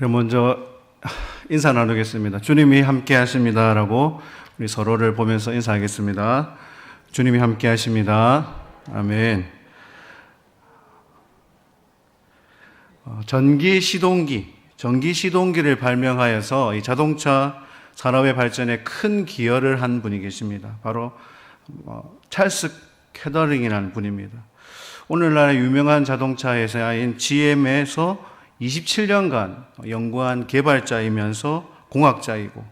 그럼 먼저 인사 나누겠습니다. 주님이 함께 하십니다라고 우리 서로를 보면서 인사하겠습니다. 주님이 함께 하십니다. 아멘. 전기 시동기를 발명하여서 이 자동차 산업의 발전에 큰 기여를 한 분이 계십니다. 바로 찰스 캐더링이라는 분입니다. 오늘날의 유명한 자동차 회사인 GM에서 27년간 연구한 개발자이면서 공학자이고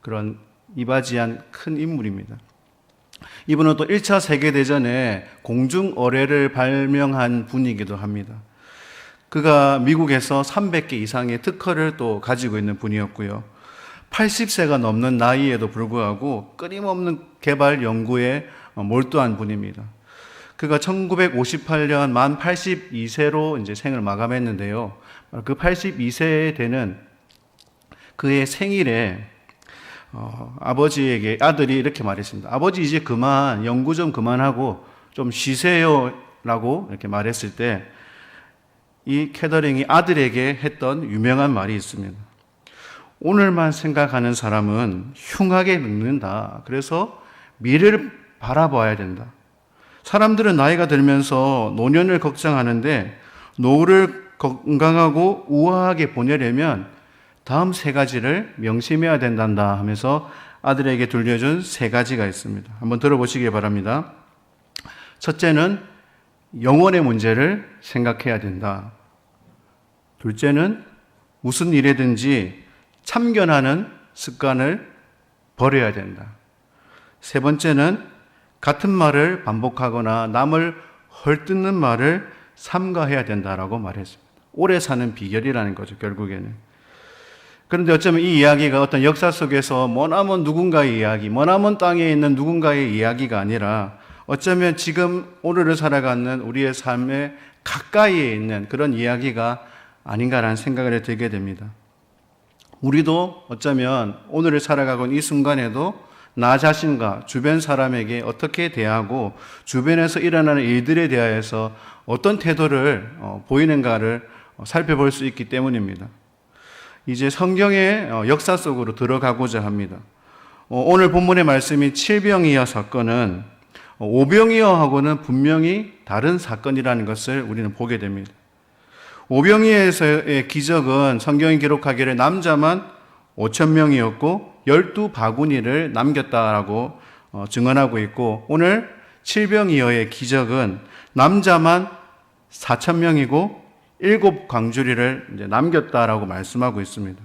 그런 이바지한 큰 인물입니다. 이분은 또 1차 세계대전에 공중어뢰를 발명한 분이기도 합니다. 그가 미국에서 300개 이상의 특허를 또 가지고 있는 분이었고요. 80세가 넘는 나이에도 불구하고 끊임없는 개발 연구에 몰두한 분입니다. 그가 1958년 만 82세로 이제 생을 마감했는데요. 그 82세에 되는 그의 생일에 아버지에게 아들이 이렇게 말했습니다. 아버지 이제 그만 연구 좀 그만하고 좀 쉬세요 라고 이렇게 말했을 때 이 캐더링이 아들에게 했던 유명한 말이 있습니다. 오늘만 생각하는 사람은 흉하게 늙는다. 그래서 미래를 바라봐야 된다. 사람들은 나이가 들면서 노년을 걱정하는데 노후를 건강하고 우아하게 보내려면 다음 세 가지를 명심해야 된단다 하면서 아들에게 들려준 세 가지가 있습니다. 한번 들어보시기 바랍니다. 첫째는 영혼의 문제를 생각해야 된다. 둘째는 무슨 일에든지 참견하는 습관을 버려야 된다. 세 번째는 같은 말을 반복하거나 남을 헐뜯는 말을 삼가해야 된다라고 말했습니다. 오래 사는 비결이라는 거죠, 결국에는. 그런데 어쩌면 이 이야기가 어떤 역사 속에서 머나먼 누군가의 이야기, 머나먼 땅에 있는 누군가의 이야기가 아니라 어쩌면 지금 오늘을 살아가는 우리의 삶에 가까이에 있는 그런 이야기가 아닌가라는 생각을 들게 됩니다. 우리도 어쩌면 오늘을 살아가고 있는 이 순간에도 나 자신과 주변 사람에게 어떻게 대하고 주변에서 일어나는 일들에 대하여서 어떤 태도를 보이는가를 살펴볼 수 있기 때문입니다. 이제 성경의 역사 속으로 들어가고자 합니다. 오늘 본문의 말씀인 칠병이어 사건은 오병이어하고는 분명히 다른 사건이라는 것을 우리는 보게 됩니다. 오병이어에서의 기적은 성경이 기록하기를 남자만 5,000명이었고 12바구니를 남겼다라고 증언하고 있고, 오늘 칠병이어의 기적은 남자만 4,000명이고 7광주리를 이제 남겼다라고 말씀하고 있습니다.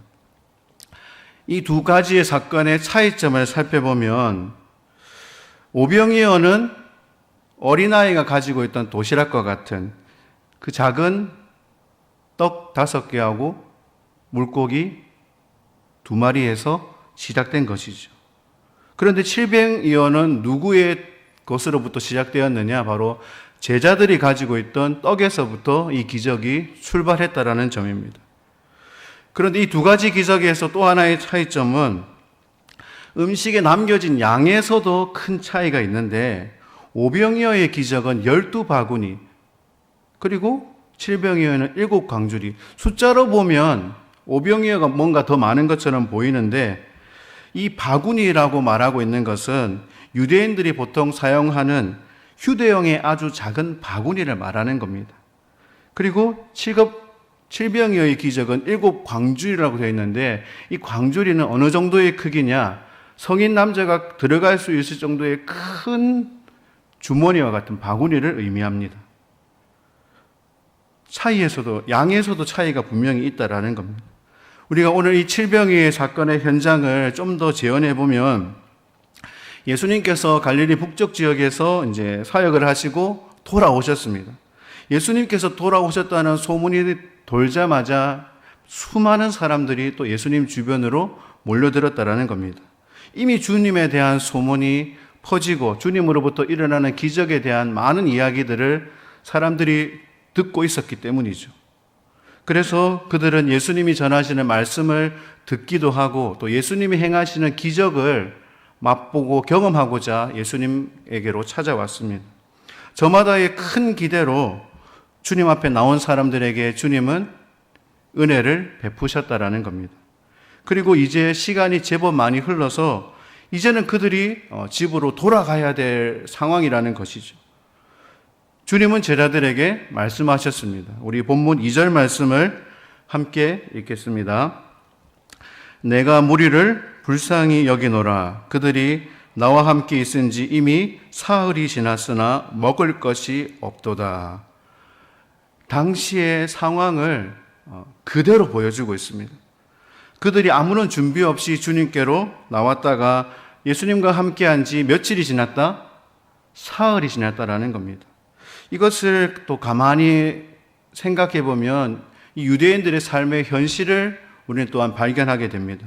이 두 가지의 사건의 차이점을 살펴보면 오병이어는 어린아이가 가지고 있던 도시락과 같은 그 작은 떡 5개하고 물고기 2마리에서 시작된 것이죠. 그런데 칠병이어는 누구의 것으로부터 시작되었느냐? 바로 제자들이 가지고 있던 떡에서부터 이 기적이 출발했다라는 점입니다. 그런데 이 두 가지 기적에서 또 하나의 차이점은 음식에 남겨진 양에서도 큰 차이가 있는데, 오병이어의 기적은 12바구니, 그리고 칠병이어는 7광주리. 숫자로 보면 오병이어가 뭔가 더 많은 것처럼 보이는데, 이 바구니라고 말하고 있는 것은 유대인들이 보통 사용하는 휴대용의 아주 작은 바구니를 말하는 겁니다. 그리고 칠병이어의 기적은 7광주리라고 되어 있는데, 이 광주리는 어느 정도의 크기냐? 성인 남자가 들어갈 수 있을 정도의 큰 주머니와 같은 바구니를 의미합니다. 양에서도 차이가 분명히 있다라는 겁니다. 우리가 오늘 이 칠병이어의 사건의 현장을 좀 더 재현해 보면, 예수님께서 갈릴리 북쪽 지역에서 이제 사역을 하시고 돌아오셨습니다. 예수님께서 돌아오셨다는 소문이 돌자마자 수많은 사람들이 또 예수님 주변으로 몰려들었다라는 겁니다. 이미 주님에 대한 소문이 퍼지고 주님으로부터 일어나는 기적에 대한 많은 이야기들을 사람들이 듣고 있었기 때문이죠. 그래서 그들은 예수님이 전하시는 말씀을 듣기도 하고 또 예수님이 행하시는 기적을 맛보고 경험하고자 예수님에게로 찾아왔습니다. 저마다의 큰 기대로 주님 앞에 나온 사람들에게 주님은 은혜를 베푸셨다라는 겁니다. 그리고 이제 시간이 제법 많이 흘러서 이제는 그들이 집으로 돌아가야 될 상황이라는 것이죠. 주님은 제자들에게 말씀하셨습니다. 우리 본문 2절 말씀을 함께 읽겠습니다. 내가 무리를 불쌍히 여기노라. 그들이 나와 함께 있은지 이미 사흘이 지났으나 먹을 것이 없도다. 당시의 상황을 그대로 보여주고 있습니다. 그들이 아무런 준비 없이 주님께로 나왔다가 예수님과 함께한 지 며칠이 지났다? 사흘이 지났다라는 겁니다. 이것을 또 가만히 생각해 보면 이 유대인들의 삶의 현실을 우리는 또한 발견하게 됩니다.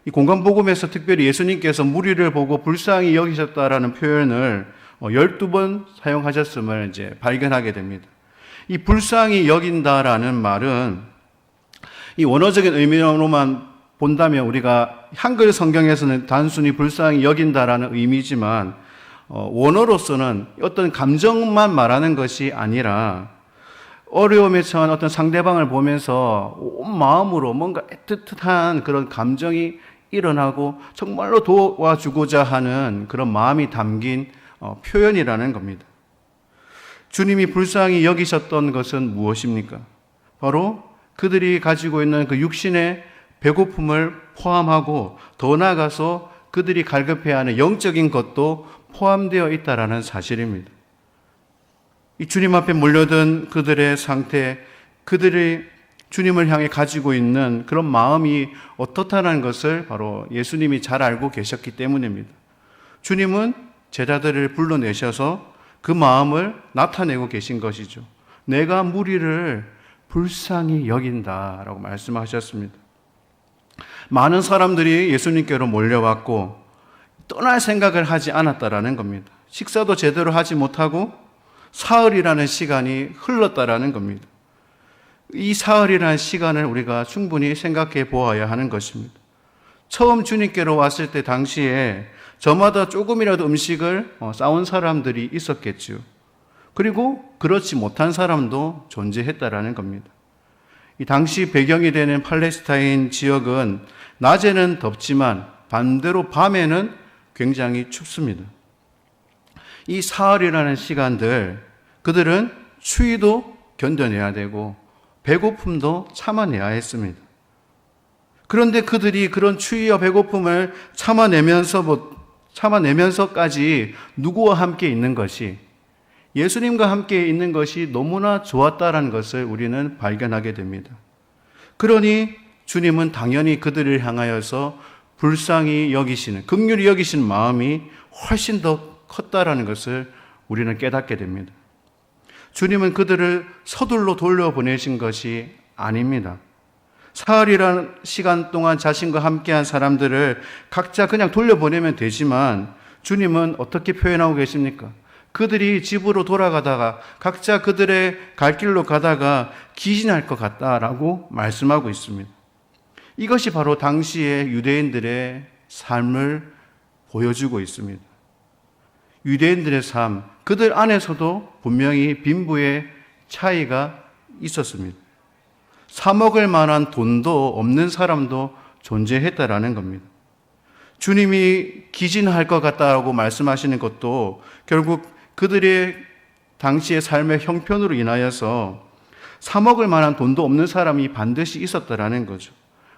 이 공간복음에서 특별히 예수님께서 무리를 보고 불쌍히 여기셨다라는 표현을 12번 사용하셨음을 이제 발견하게 됩니다. 이 불쌍히 여긴다라는 말은 이 원어적인 의미로만 본다면 우리가 한글 성경에서는 단순히 불쌍히 여긴다라는 의미지만 원어로서는 어떤 감정만 말하는 것이 아니라 어려움에 처한 어떤 상대방을 보면서 온 마음으로 뭔가 애틋한 그런 감정이 일어나고 정말로 도와주고자 하는 그런 마음이 담긴 표현이라는 겁니다. 주님이 불쌍히 여기셨던 것은 무엇입니까? 바로 그들이 가지고 있는 그 육신의 배고픔을 포함하고 더 나아가서 그들이 갈급해야 하는 영적인 것도 포함되어 있다라는 사실입니다. 이 주님 앞에 몰려든 그들의 상태, 그들이 주님을 향해 가지고 있는 그런 마음이 어떻다는 것을 바로 예수님이 잘 알고 계셨기 때문입니다. 주님은 제자들을 불러내셔서 그 마음을 나타내고 계신 것이죠. 내가 무리를 불쌍히 여긴다라고 말씀하셨습니다. 많은 사람들이 예수님께로 몰려왔고 떠날 생각을 하지 않았다라는 겁니다. 식사도 제대로 하지 못하고 사흘이라는 시간이 흘렀다라는 겁니다. 이 사흘이라는 시간을 우리가 충분히 생각해 보아야 하는 것입니다. 처음 주님께로 왔을 때 당시에 저마다 조금이라도 음식을 싸온 사람들이 있었겠죠. 그리고 그렇지 못한 사람도 존재했다라는 겁니다. 이 당시 배경이 되는 팔레스타인 지역은 낮에는 덥지만 반대로 밤에는 굉장히 춥습니다. 이 사흘이라는 시간들 그들은 추위도 견뎌내야 되고 배고픔도 참아내야 했습니다. 그런데 그들이 그런 추위와 배고픔을 참아내면서까지 누구와 함께 있는 것이 예수님과 함께 있는 것이 너무나 좋았다라는 것을 우리는 발견하게 됩니다. 그러니 주님은 당연히 그들을 향하여서 불쌍히 여기시는, 긍휼히 여기시는 마음이 훨씬 더 컸다라는 것을 우리는 깨닫게 됩니다. 주님은 그들을 서둘러 돌려보내신 것이 아닙니다. 사흘이라는 시간 동안 자신과 함께한 사람들을 각자 그냥 돌려보내면 되지만 주님은 어떻게 표현하고 계십니까? 그들이 집으로 돌아가다가 각자 그들의 갈 길로 가다가 기진할 것 같다라고 말씀하고 있습니다. 이것이 바로 당시의 유대인들의 삶을 보여주고 있습니다. 유대인들의 삶, 그들 안에서도 분명히 빈부의 차이가 있었습니다. 사 먹을 만한 돈도 없는 사람도 존재했다라는 겁니다. 주님이 기진할 것 같다고 말씀하시는 것도 결국 그들의 당시의 삶의 형편으로 인하여서 사 먹을 만한 돈도 없는 사람이 반드시 있었다라는 거죠.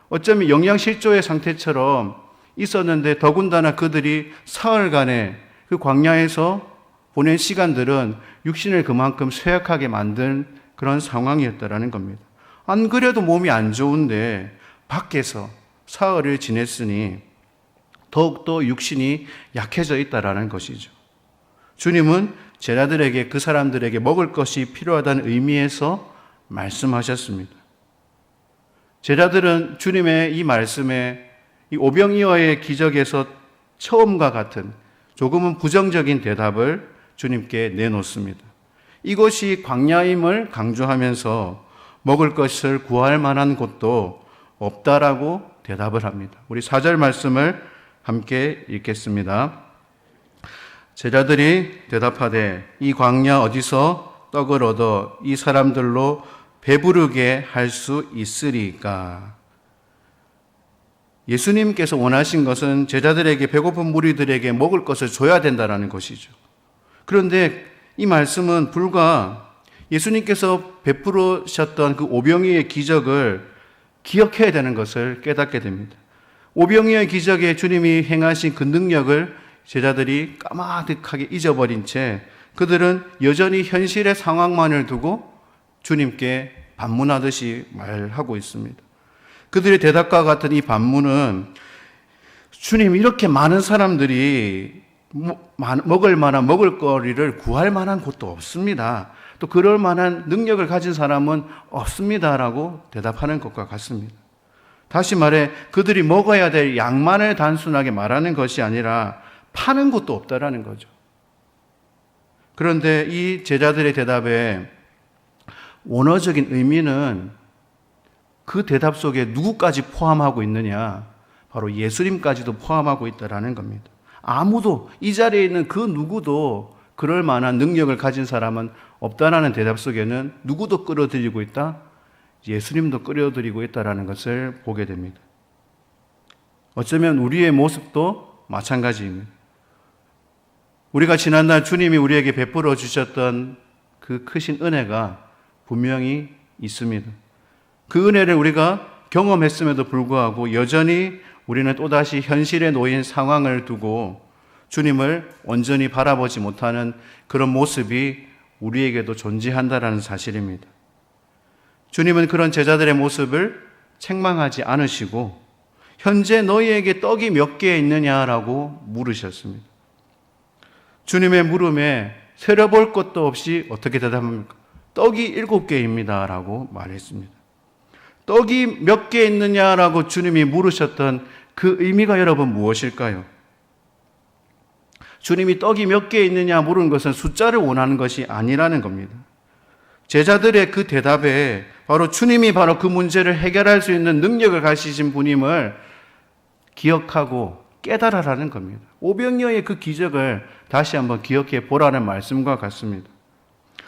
어쩌면 영양실조의 상태처럼 있었는데 더군다나 그들이 사흘간의 그 광야에서 보낸 시간들은 육신을 그만큼 쇠약하게 만든 그런 상황이었다라는 겁니다. 안 그래도 몸이 안 좋은데 밖에서 사흘을 지냈으니 더욱더 육신이 약해져 있다라는 것이죠. 주님은 제자들에게 그 사람들에게 먹을 것이 필요하다는 의미에서 말씀하셨습니다. 제자들은 주님의 이 말씀에 이 오병이어의 기적에서 처음과 같은 조금은 부정적인 대답을 주님께 내놓습니다. 이것이 광야임을 강조하면서 먹을 것을 구할 만한 곳도 없다라고 대답을 합니다. 우리 4절 말씀을 함께 읽겠습니다. 제자들이 대답하되 이 광야 어디서 떡을 얻어 이 사람들로 배부르게 할 수 있으리까. 예수님께서 원하신 것은 제자들에게, 배고픈 무리들에게 먹을 것을 줘야 된다는 것이죠. 그런데 이 말씀은 불과 예수님께서 베푸셨던 그 오병이의 기적을 기억해야 되는 것을 깨닫게 됩니다. 오병이의 기적에 주님이 행하신 그 능력을 제자들이 까마득하게 잊어버린 채 그들은 여전히 현실의 상황만을 두고 주님께 반문하듯이 말하고 있습니다. 그들의 대답과 같은 이 반문은 주님, 이렇게 많은 사람들이 먹을 만한 먹을거리를 구할 만한 곳도 없습니다. 또 그럴 만한 능력을 가진 사람은 없습니다라고 대답하는 것과 같습니다. 다시 말해 그들이 먹어야 될 양만을 단순하게 말하는 것이 아니라 파는 곳도 없다라는 거죠. 그런데 이 제자들의 대답에 원어적인 의미는 그 대답 속에 누구까지 포함하고 있느냐? 바로 예수님까지도 포함하고 있다라는 겁니다. 아무도, 이 자리에 있는 그 누구도 그럴 만한 능력을 가진 사람은 없다라는 대답 속에는 누구도 끌어들이고 있다? 예수님도 끌어들이고 있다라는 것을 보게 됩니다. 어쩌면 우리의 모습도 마찬가지입니다. 우리가 지난날 주님이 우리에게 베풀어 주셨던 그 크신 은혜가 분명히 있습니다. 그 은혜를 우리가 경험했음에도 불구하고 여전히 우리는 또다시 현실에 놓인 상황을 두고 주님을 온전히 바라보지 못하는 그런 모습이 우리에게도 존재한다는 사실입니다. 주님은 그런 제자들의 모습을 책망하지 않으시고 현재 너희에게 떡이 몇 개 있느냐라고 물으셨습니다. 주님의 물음에 세려볼 것도 없이 어떻게 대답합니까? 떡이 7개입니다 라고 말했습니다. 떡이 몇 개 있느냐라고 주님이 물으셨던 그 의미가 여러분 무엇일까요? 주님이 떡이 몇 개 있느냐 물은 것은 숫자를 원하는 것이 아니라는 겁니다. 제자들의 그 대답에 바로 주님이 바로 그 문제를 해결할 수 있는 능력을 가지신 분임을 기억하고 깨달아라는 겁니다. 오병이어의 그 기적을 다시 한번 기억해 보라는 말씀과 같습니다.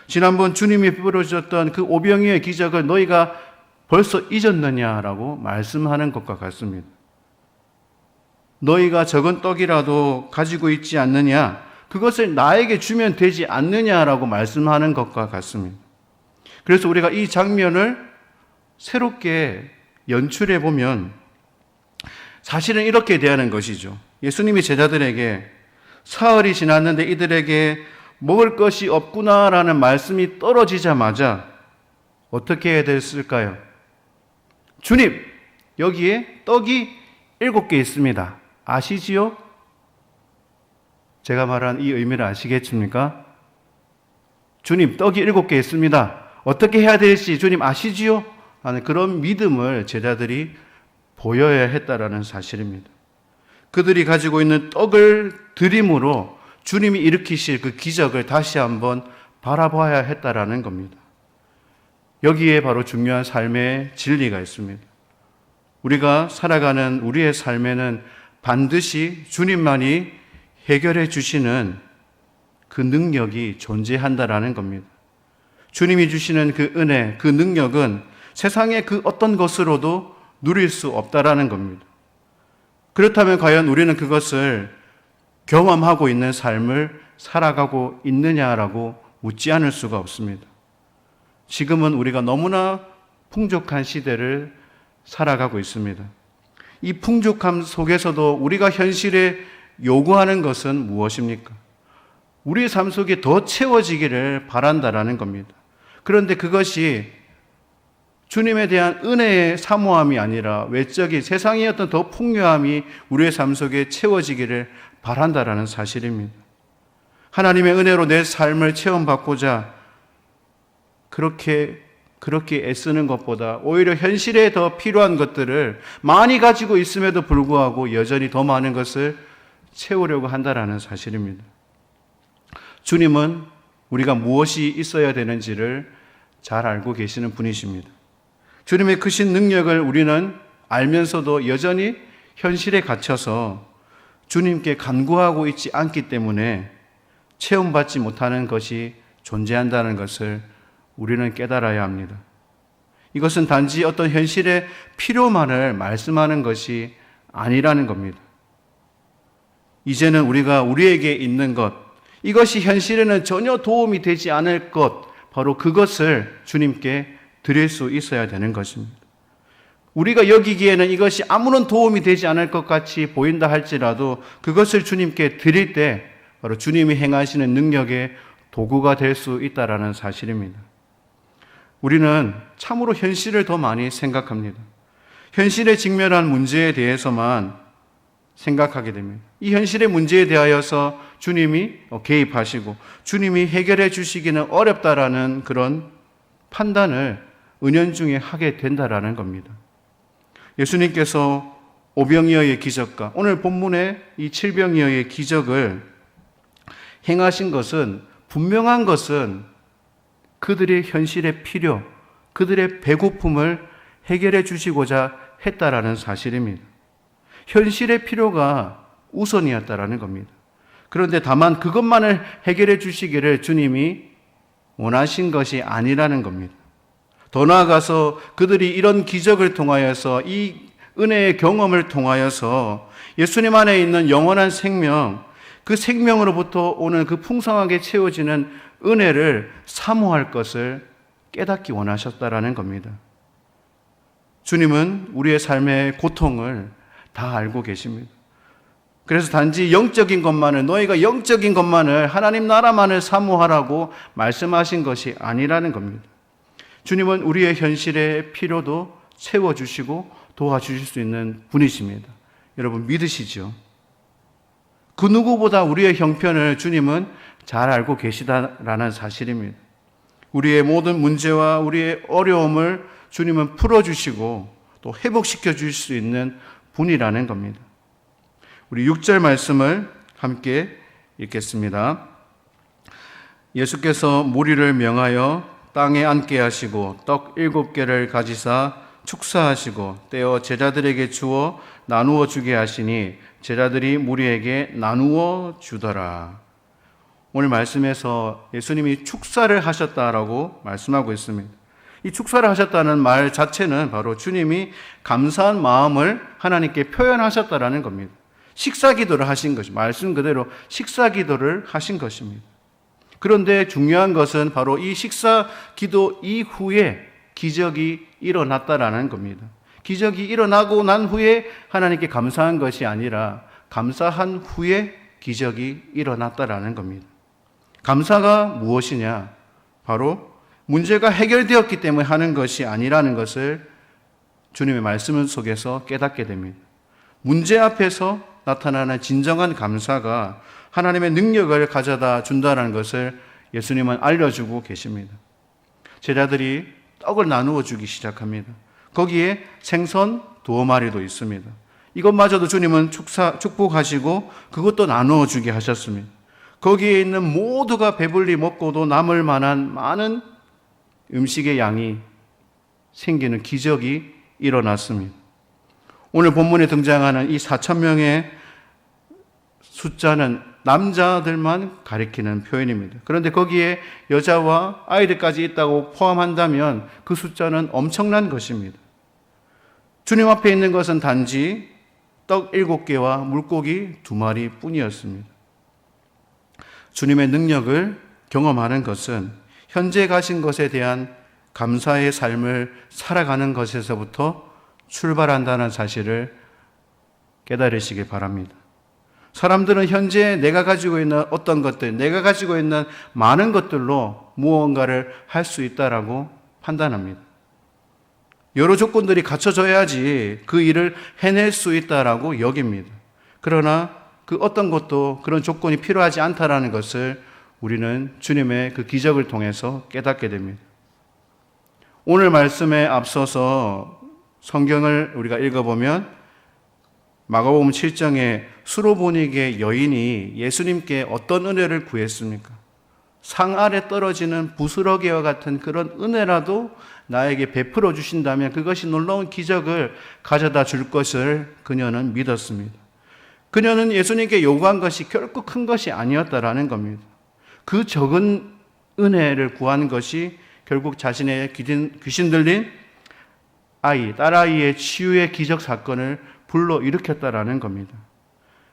지난번 주님이 베풀어주셨던 그 오병이어의 기적을 너희가 벌써 잊었느냐라고 말씀하는 것과 같습니다. 너희가 적은 떡이라도 가지고 있지 않느냐, 그것을 나에게 주면 되지 않느냐라고 말씀하는 것과 같습니다. 그래서 우리가 이 장면을 새롭게 연출해 보면 사실은 이렇게 대하는 것이죠. 예수님이 제자들에게 사흘이 지났는데 이들에게 먹을 것이 없구나라는 말씀이 떨어지자마자 어떻게 해야 됐을까요? 주님, 여기에 떡이 7개 있습니다. 아시지요? 제가 말한 이 의미를 아시겠습니까? 주님, 떡이 7개 있습니다. 어떻게 해야 될지 주님 아시지요? 하는 그런 믿음을 제자들이 보여야 했다라는 사실입니다. 그들이 가지고 있는 떡을 드림으로 주님이 일으키실 그 기적을 다시 한번 바라봐야 했다라는 겁니다. 여기에 바로 중요한 삶의 진리가 있습니다. 우리가 살아가는 우리의 삶에는 반드시 주님만이 해결해 주시는 그 능력이 존재한다라는 겁니다. 주님이 주시는 그 은혜, 그 능력은 세상의 그 어떤 것으로도 누릴 수 없다라는 겁니다. 그렇다면 과연 우리는 그것을 경험하고 있는 삶을 살아가고 있느냐라고 묻지 않을 수가 없습니다. 지금은 우리가 너무나 풍족한 시대를 살아가고 있습니다. 이 풍족함 속에서도 우리가 현실에 요구하는 것은 무엇입니까? 우리의 삶 속에 더 채워지기를 바란다라는 겁니다. 그런데 그것이 주님에 대한 은혜의 사모함이 아니라 외적인 세상의 어떤 더 풍요함이 우리의 삶 속에 채워지기를 바란다라는 사실입니다. 하나님의 은혜로 내 삶을 체험받고자 그렇게 애쓰는 것보다 오히려 현실에 더 필요한 것들을 많이 가지고 있음에도 불구하고 여전히 더 많은 것을 채우려고 한다라는 사실입니다. 주님은 우리가 무엇이 있어야 되는지를 잘 알고 계시는 분이십니다. 주님의 크신 능력을 우리는 알면서도 여전히 현실에 갇혀서 주님께 간구하고 있지 않기 때문에 체험받지 못하는 것이 존재한다는 것을 우리는 깨달아야 합니다. 이것은 단지 어떤 현실의 필요만을 말씀하는 것이 아니라는 겁니다. 이제는 우리가 우리에게 있는 것, 이것이 현실에는 전혀 도움이 되지 않을 것, 바로 그것을 주님께 드릴 수 있어야 되는 것입니다. 우리가 여기기에는 이것이 아무런 도움이 되지 않을 것 같이 보인다 할지라도 그것을 주님께 드릴 때 바로 주님이 행하시는 능력의 도구가 될 수 있다는 사실입니다. 우리는 참으로 현실을 더 많이 생각합니다. 현실에 직면한 문제에 대해서만 생각하게 됩니다. 이 현실의 문제에 대하여서 주님이 개입하시고 주님이 해결해 주시기는 어렵다라는 그런 판단을 은연중에 하게 된다라는 겁니다. 예수님께서 오병이어의 기적과 오늘 본문의 이 칠병이어의 기적을 행하신 것은 분명한 것은 그들의 현실의 필요, 그들의 배고픔을 해결해 주시고자 했다라는 사실입니다. 현실의 필요가 우선이었다라는 겁니다. 그런데 다만 그것만을 해결해 주시기를 주님이 원하신 것이 아니라는 겁니다. 더 나아가서 그들이 이런 기적을 통하여서 이 은혜의 경험을 통하여서 예수님 안에 있는 영원한 생명, 그 생명으로부터 오는 그 풍성하게 채워지는 은혜를 사모할 것을 깨닫기 원하셨다라는 겁니다. 주님은 우리의 삶의 고통을 다 알고 계십니다. 그래서 단지 영적인 것만을, 너희가 영적인 것만을, 하나님 나라만을 사모하라고 말씀하신 것이 아니라는 겁니다. 주님은 우리의 현실의 필요도 채워주시고 도와주실 수 있는 분이십니다. 여러분 믿으시죠? 그 누구보다 우리의 형편을 주님은 잘 알고 계시다라는 사실입니다. 우리의 모든 문제와 우리의 어려움을 주님은 풀어주시고 또 회복시켜 주실 수 있는 분이라는 겁니다. 우리 6절 말씀을 함께 읽겠습니다. 예수께서 무리를 명하여 땅에 앉게 하시고 떡 7개를 가지사 축사하시고 떼어 제자들에게 주어 나누어 주게 하시니 제자들이 무리에게 나누어 주더라. 오늘 말씀에서 예수님이 축사를 하셨다라고 말씀하고 있습니다. 이 축사를 하셨다는 말 자체는 바로 주님이 감사한 마음을 하나님께 표현하셨다라는 겁니다. 식사 기도를 하신 것이, 말씀 그대로 식사 기도를 하신 것입니다. 그런데 중요한 것은 바로 이 식사 기도 이후에 기적이 일어났다라는 겁니다. 기적이 일어나고 난 후에 하나님께 감사한 것이 아니라 감사한 후에 기적이 일어났다라는 겁니다. 감사가 무엇이냐? 바로 문제가 해결되었기 때문에 하는 것이 아니라는 것을 주님의 말씀 속에서 깨닫게 됩니다. 문제 앞에서 나타나는 진정한 감사가 하나님의 능력을 가져다 준다는 것을 예수님은 알려주고 계십니다. 제자들이 떡을 나누어 주기 시작합니다. 거기에 생선 2마리도 있습니다. 이것마저도 주님은 축복하시고 그것도 나누어 주게 하셨습니다. 거기에 있는 모두가 배불리 먹고도 남을 만한 많은 음식의 양이 생기는 기적이 일어났습니다. 오늘 본문에 등장하는 이 4,000명의 숫자는 남자들만 가리키는 표현입니다. 그런데 거기에 여자와 아이들까지 있다고 포함한다면 그 숫자는 엄청난 것입니다. 주님 앞에 있는 것은 단지 떡 7개와 물고기 2마리 뿐이었습니다. 주님의 능력을 경험하는 것은 현재 가신 것에 대한 감사의 삶을 살아가는 것에서부터 출발한다는 사실을 깨달으시기 바랍니다. 사람들은 현재 내가 가지고 있는 어떤 것들, 내가 가지고 있는 많은 것들로 무언가를 할 수 있다라고 판단합니다. 여러 조건들이 갖춰져야지 그 일을 해낼 수 있다라고 여깁니다. 그러나 그 어떤 것도 그런 조건이 필요하지 않다라는 것을 우리는 주님의 그 기적을 통해서 깨닫게 됩니다. 오늘 말씀에 앞서서 성경을 우리가 읽어보면 마가복음 7장에 수로보니게 여인이 예수님께 어떤 은혜를 구했습니까? 상 아래 떨어지는 부스러기와 같은 그런 은혜라도 나에게 베풀어 주신다면 그것이 놀라운 기적을 가져다 줄 것을 그녀는 믿었습니다. 그녀는 예수님께 요구한 것이 결코 큰 것이 아니었다라는 겁니다. 그 적은 은혜를 구한 것이 결국 자신의 귀신 들린 딸아이의 치유의 기적 사건을 불러 일으켰다라는 겁니다.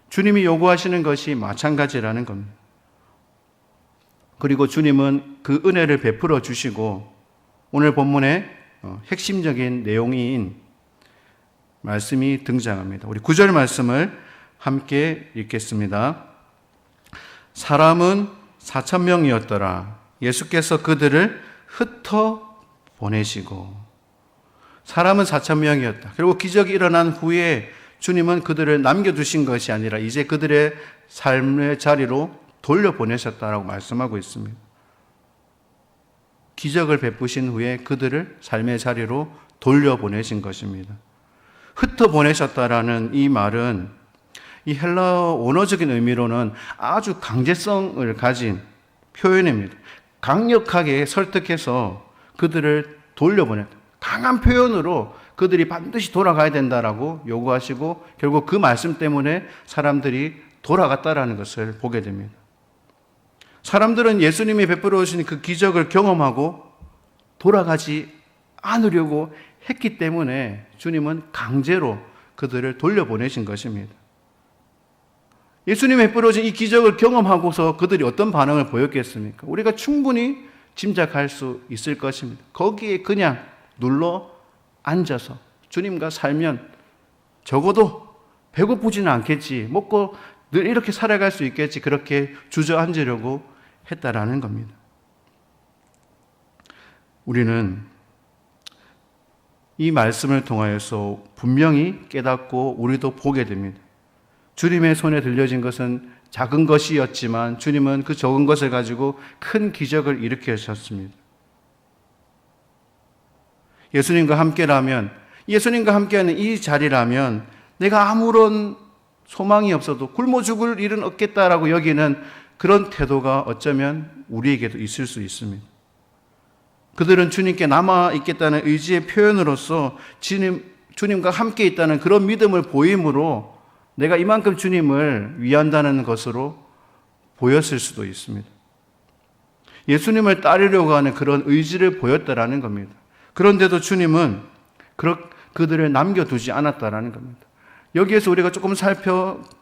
주님이 요구하시는 것이 마찬가지라는 겁니다. 그리고 주님은 그 은혜를 베풀어 주시고 오늘 본문의 핵심적인 내용인 말씀이 등장합니다. 우리 9절 말씀을 함께 읽겠습니다. 사람은 4,000명이었더라. 예수께서 그들을 흩어 보내시고. 사람은 4,000명이었다. 그리고 기적이 일어난 후에 주님은 그들을 남겨두신 것이 아니라 이제 그들의 삶의 자리로 돌려보내셨다라고 말씀하고 있습니다. 기적을 베푸신 후에 그들을 삶의 자리로 돌려보내신 것입니다. 흩어보내셨다라는 이 말은 이 헬라어 원어적인 의미로는 아주 강제성을 가진 표현입니다. 강력하게 설득해서 그들을 돌려보냈다. 강한 표현으로 그들이 반드시 돌아가야 된다라고 요구하시고 결국 그 말씀 때문에 사람들이 돌아갔다라는 것을 보게 됩니다. 사람들은 예수님이 베풀어 오신 그 기적을 경험하고 돌아가지 않으려고 했기 때문에 주님은 강제로 그들을 돌려보내신 것입니다. 예수님이 베풀어 오신 이 기적을 경험하고서 그들이 어떤 반응을 보였겠습니까? 우리가 충분히 짐작할 수 있을 것입니다. 거기에 그냥 눌러 앉아서 주님과 살면 적어도 배고프지는 않겠지, 먹고 늘 이렇게 살아갈 수 있겠지, 그렇게 주저앉으려고 했다라는 겁니다. 우리는 이 말씀을 통하여서 분명히 깨닫고 우리도 보게 됩니다. 주님의 손에 들려진 것은 작은 것이었지만 주님은 그 적은 것을 가지고 큰 기적을 일으키셨습니다. 예수님과 함께라면, 예수님과 함께하는 이 자리라면 내가 아무런 소망이 없어도 굶어 죽을 일은 없겠다라고 여기는 그런 태도가 어쩌면 우리에게도 있을 수 있습니다. 그들은 주님께 남아있겠다는 의지의 표현으로서 주님과 함께 있다는 그런 믿음을 보임으로 내가 이만큼 주님을 위한다는 것으로 보였을 수도 있습니다. 예수님을 따르려고 하는 그런 의지를 보였다라는 겁니다. 그런데도 주님은 그들을 남겨두지 않았다라는 겁니다. 여기에서 우리가 조금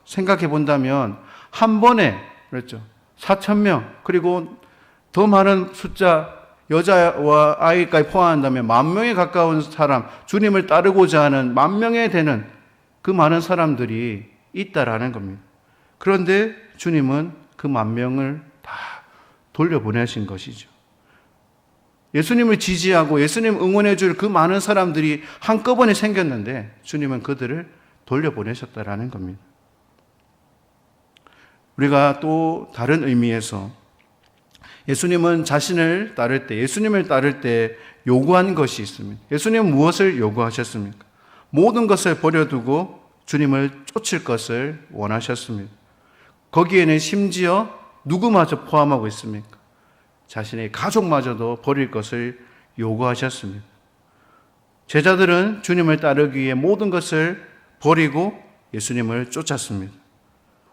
생각해 본다면 한 번에 그렇죠. 4,000명 그리고 더 많은 숫자 여자와 아이까지 포함한다면 10,000명에 가까운 사람, 주님을 따르고자 하는 10,000명에 되는 그 많은 사람들이 있다라는 겁니다. 그런데 주님은 그 10,000명을 다 돌려보내신 것이죠. 예수님을 지지하고 예수님 응원해 줄 그 많은 사람들이 한꺼번에 생겼는데 주님은 그들을 돌려보내셨다라는 겁니다. 우리가 또 다른 의미에서 예수님은 자신을 따를 때, 예수님을 따를 때 요구한 것이 있습니다. 예수님은 무엇을 요구하셨습니까? 모든 것을 버려두고 주님을 쫓을 것을 원하셨습니다. 거기에는 심지어 누구마저 포함하고 있습니까? 자신의 가족마저도 버릴 것을 요구하셨습니다. 제자들은 주님을 따르기 위해 모든 것을 버리고 예수님을 쫓았습니다.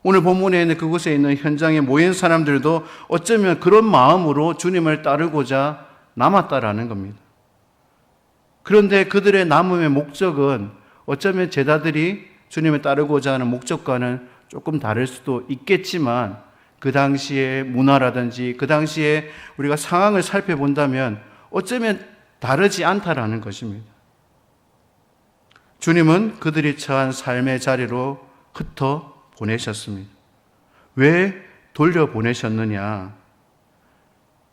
오늘 본문에 있는 그곳에 있는 현장에 모인 사람들도 어쩌면 그런 마음으로 주님을 따르고자 남았다라는 겁니다. 그런데 그들의 남음의 목적은 어쩌면 제자들이 주님을 따르고자 하는 목적과는 조금 다를 수도 있겠지만 그 당시의 문화라든지 그 당시에 우리가 상황을 살펴본다면 어쩌면 다르지 않다라는 것입니다. 주님은 그들이 처한 삶의 자리로 흩어 보내셨습니다. 왜 돌려보내셨느냐?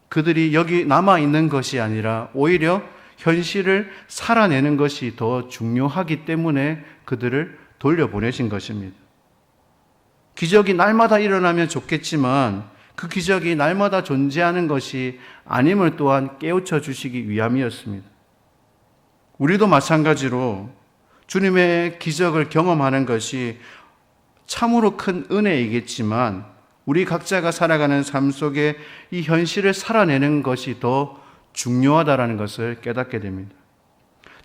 그들이 여기 남아있는 것이 아니라 오히려 현실을 살아내는 것이 더 중요하기 때문에 그들을 돌려보내신 것입니다. 기적이 날마다 일어나면 좋겠지만 그 기적이 날마다 존재하는 것이 아님을 또한 깨우쳐 주시기 위함이었습니다. 우리도 마찬가지로 주님의 기적을 경험하는 것이 참으로 큰 은혜이겠지만 우리 각자가 살아가는 삶 속에 이 현실을 살아내는 것이 더 중요하다는 것을 깨닫게 됩니다.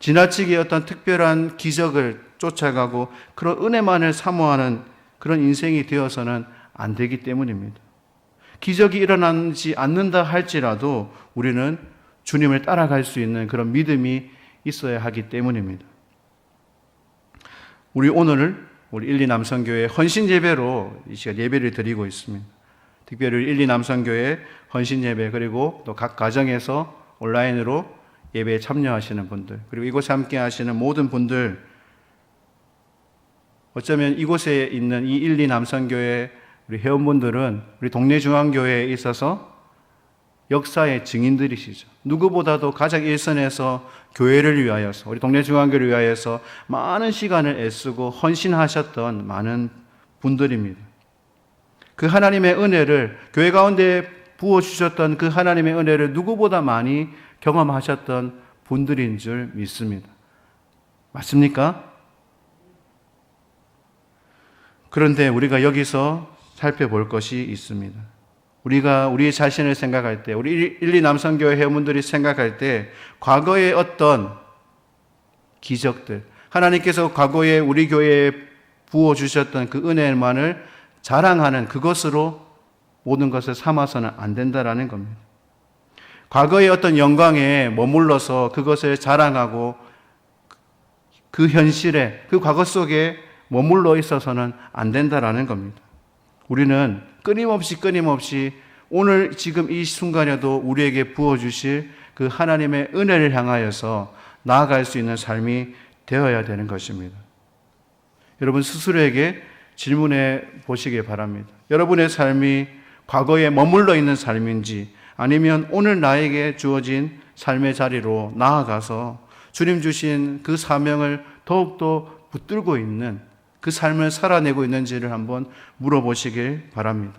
지나치게 어떤 특별한 기적을 쫓아가고 그런 은혜만을 사모하는 그런 인생이 되어서는 안 되기 때문입니다. 기적이 일어나지 않는다 할지라도 우리는 주님을 따라갈 수 있는 그런 믿음이 있어야 하기 때문입니다. 우리 1, 2 남성교회 헌신 예배로 이 시간 예배를 드리고 있습니다. 특별히 1, 2 남성교회 헌신 예배, 그리고 또 각 가정에서 온라인으로 예배에 참여하시는 분들, 그리고 이곳에 함께 하시는 모든 분들, 어쩌면 이곳에 있는 이 1, 2 남성교회 우리 회원분들은 우리 동네 중앙교회에 있어서 역사의 증인들이시죠. 누구보다도 가장 일선에서 교회를 위하여서, 우리 동네 중앙교회를 위하여서 많은 시간을 애쓰고 헌신하셨던 많은 분들입니다. 그 하나님의 은혜를, 교회 가운데 부어주셨던 그 하나님의 은혜를 누구보다 많이 경험하셨던 분들인 줄 믿습니다. 맞습니까? 그런데 우리가 여기서 살펴볼 것이 있습니다. 우리가 우리 자신을 생각할 때, 우리 1, 2 남성교회 회원분들이 생각할 때 과거의 어떤 기적들, 하나님께서 과거에 우리 교회에 부어주셨던 그 은혜만을 자랑하는 그것으로 모든 것을 삼아서는 안 된다라는 겁니다. 과거의 어떤 영광에 머물러서 그것을 자랑하고 그 현실에, 그 과거 속에 머물러 있어서는 안 된다라는 겁니다. 우리는 끊임없이 오늘 지금 이 순간에도 우리에게 부어주실 그 하나님의 은혜를 향하여서 나아갈 수 있는 삶이 되어야 되는 것입니다. 여러분 스스로에게 질문해 보시기 바랍니다. 여러분의 삶이 과거에 머물러 있는 삶인지, 아니면 오늘 나에게 주어진 삶의 자리로 나아가서 주님 주신 그 사명을 더욱더 붙들고 있는 그 삶을 살아내고 있는지를 한번 물어보시길 바랍니다.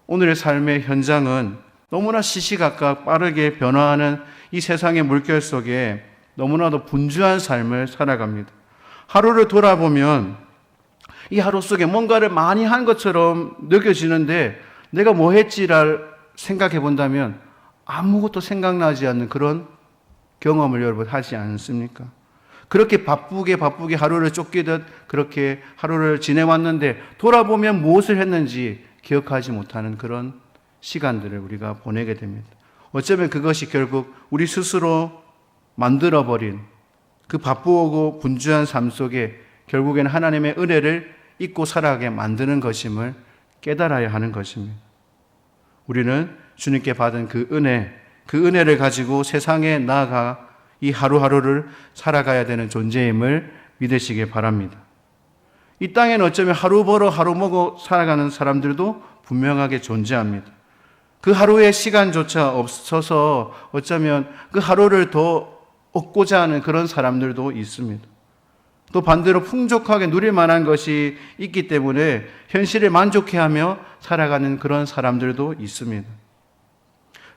오늘의 삶의 현장은 너무나 시시각각 빠르게 변화하는 이 세상의 물결 속에 너무나도 분주한 삶을 살아갑니다. 하루를 돌아보면 이 하루 속에 뭔가를 많이 한 것처럼 느껴지는데 내가 뭐 했지를 생각해 본다면 아무것도 생각나지 않는 그런 경험을 여러분 하지 않습니까? 그렇게 바쁘게 하루를 쫓기듯 그렇게 하루를 지내왔는데 돌아보면 무엇을 했는지 기억하지 못하는 그런 시간들을 우리가 보내게 됩니다. 어쩌면 그것이 결국 우리 스스로 만들어버린 그 바쁘고 분주한 삶 속에 결국에는 하나님의 은혜를 잊고 살아가게 만드는 것임을 깨달아야 하는 것입니다. 우리는 주님께 받은 그 은혜를 가지고 세상에 나아가 이 하루하루를 살아가야 되는 존재임을 믿으시기 바랍니다. 이 땅에는 어쩌면 하루 벌어 하루 먹어 살아가는 사람들도 분명하게 존재합니다. 그 하루의 시간조차 없어서 어쩌면 그 하루를 더 얻고자 하는 그런 사람들도 있습니다. 또 반대로 풍족하게 누릴 만한 것이 있기 때문에 현실에 만족해하며 살아가는 그런 사람들도 있습니다.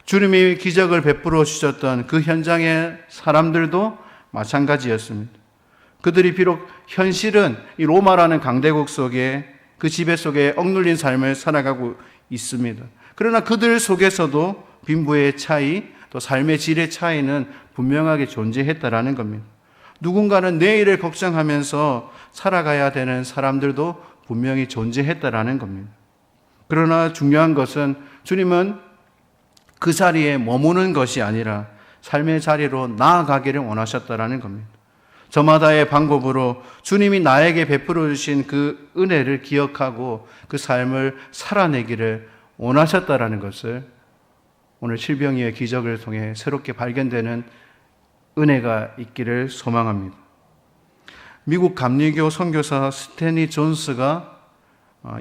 주님이 기적을 베풀어 주셨던 그 현장의 사람들도 마찬가지였습니다. 그들이 비록 현실은 이 로마라는 강대국 속에 그 지배 속에 억눌린 삶을 살아가고 있습니다. 그러나 그들 속에서도 빈부의 차이, 또 삶의 질의 차이는 분명하게 존재했다라는 겁니다. 누군가는 내일을 걱정하면서 살아가야 되는 사람들도 분명히 존재했다라는 겁니다. 그러나 중요한 것은 주님은 그 자리에 머무는 것이 아니라 삶의 자리로 나아가기를 원하셨다라는 겁니다. 저마다의 방법으로 주님이 나에게 베풀어 주신 그 은혜를 기억하고 그 삶을 살아내기를 원하셨다라는 것을 오늘 실병이의 기적을 통해 새롭게 발견되는 은혜가 있기를 소망합니다. 미국 감리교 선교사 스탠리 존스가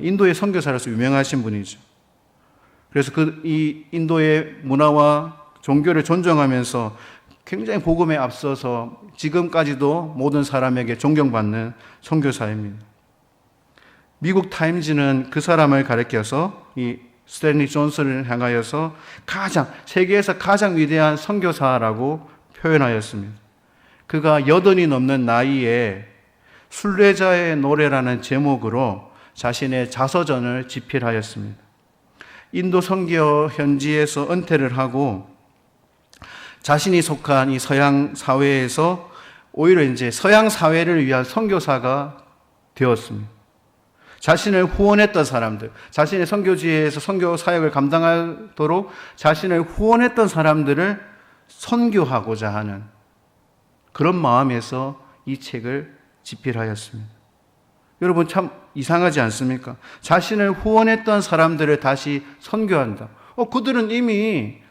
인도의 선교사로서 유명하신 분이죠. 그래서 이 인도의 문화와 종교를 존중하면서 굉장히 복음에 앞서서 지금까지도 모든 사람에게 존경받는 선교사입니다. 미국 타임즈는 그 사람을 가리켜서 이 스탠리 존스를 향하여서 세계에서 가장 위대한 선교사라고 표현하였습니다. 그가 80이 넘는 나이에 순례자의 노래라는 제목으로 자신의 자서전을 집필하였습니다. 인도 선교 현지에서 은퇴를 하고 자신이 속한 이 서양 사회에서 오히려 이제 서양 사회를 위한 선교사가 되었습니다. 자신을 후원했던 사람들, 자신의 선교지에서 선교 사역을 감당하도록 자신을 후원했던 사람들을 선교하고자 하는 그런 마음에서 이 책을 집필하였습니다. 여러분 참 이상하지 않습니까? 자신을 후원했던 사람들을 다시 선교한다. 그들은 이미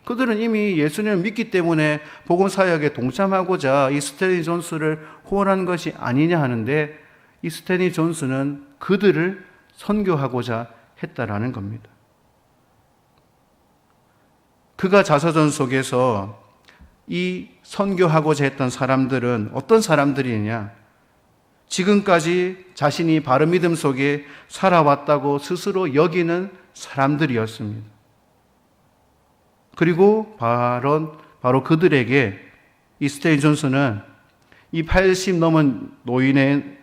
예수님을 믿기 때문에 복음 사역에 동참하고자 이 스탠리 존스를 후원한 것이 아니냐 하는데, 이 스탠리 존스는 그들을 선교하고자 했다라는 겁니다. 그가 자서전 속에서 이 선교하고자 했던 사람들은 어떤 사람들이냐? 지금까지 자신이 바른 믿음 속에 살아왔다고 스스로 여기는 사람들이었습니다. 그리고 바로 그들에게 이 스탠리 존스는 이 80 넘은 노인의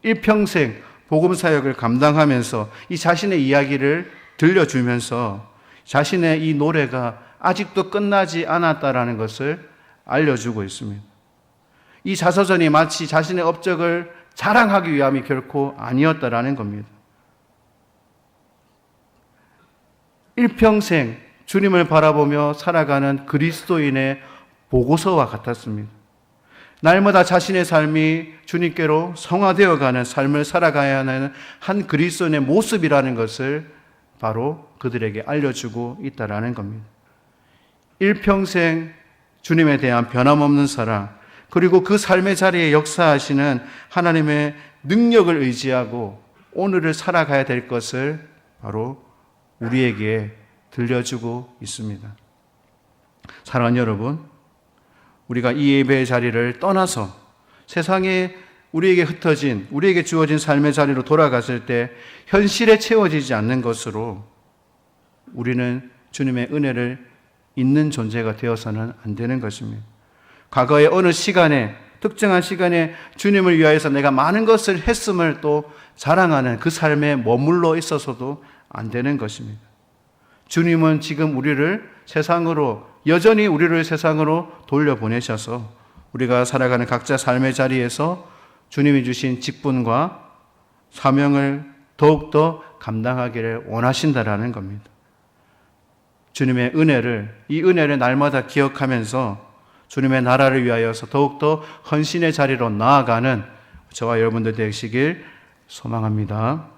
일평생 복음 사역을 감당하면서 이 자신의 이야기를 들려주면서 자신의 이 노래가 아직도 끝나지 않았다라는 것을 알려주고 있습니다. 이 자서전이 마치 자신의 업적을 자랑하기 위함이 결코 아니었다라는 겁니다. 일평생 주님을 바라보며 살아가는 그리스도인의 보고서와 같았습니다. 날마다 자신의 삶이 주님께로 성화되어가는 삶을 살아가야 하는 한 그리스도인의 모습이라는 것을 바로 그들에게 알려주고 있다라는 겁니다. 일평생 주님에 대한 변함없는 사랑, 그리고 그 삶의 자리에 역사하시는 하나님의 능력을 의지하고 오늘을 살아가야 될 것을 바로 우리에게 들려주고 있습니다. 사랑하는 여러분, 우리가 이 예배의 자리를 떠나서 세상에 우리에게 흩어진, 우리에게 주어진 삶의 자리로 돌아갔을 때 현실에 채워지지 않는 것으로 우리는 주님의 은혜를 잊는 존재가 되어서는 안 되는 것입니다. 과거의 어느 시간에, 특정한 시간에 주님을 위하여서 내가 많은 것을 했음을 또 자랑하는 그 삶에 머물러 있어서도 안 되는 것입니다. 주님은 지금 여전히 우리를 세상으로 돌려보내셔서 우리가 살아가는 각자 삶의 자리에서 주님이 주신 직분과 사명을 더욱더 감당하기를 원하신다라는 겁니다. 주님의 이 은혜를 날마다 기억하면서 주님의 나라를 위하여서 더욱더 헌신의 자리로 나아가는 저와 여러분들 되시길 소망합니다.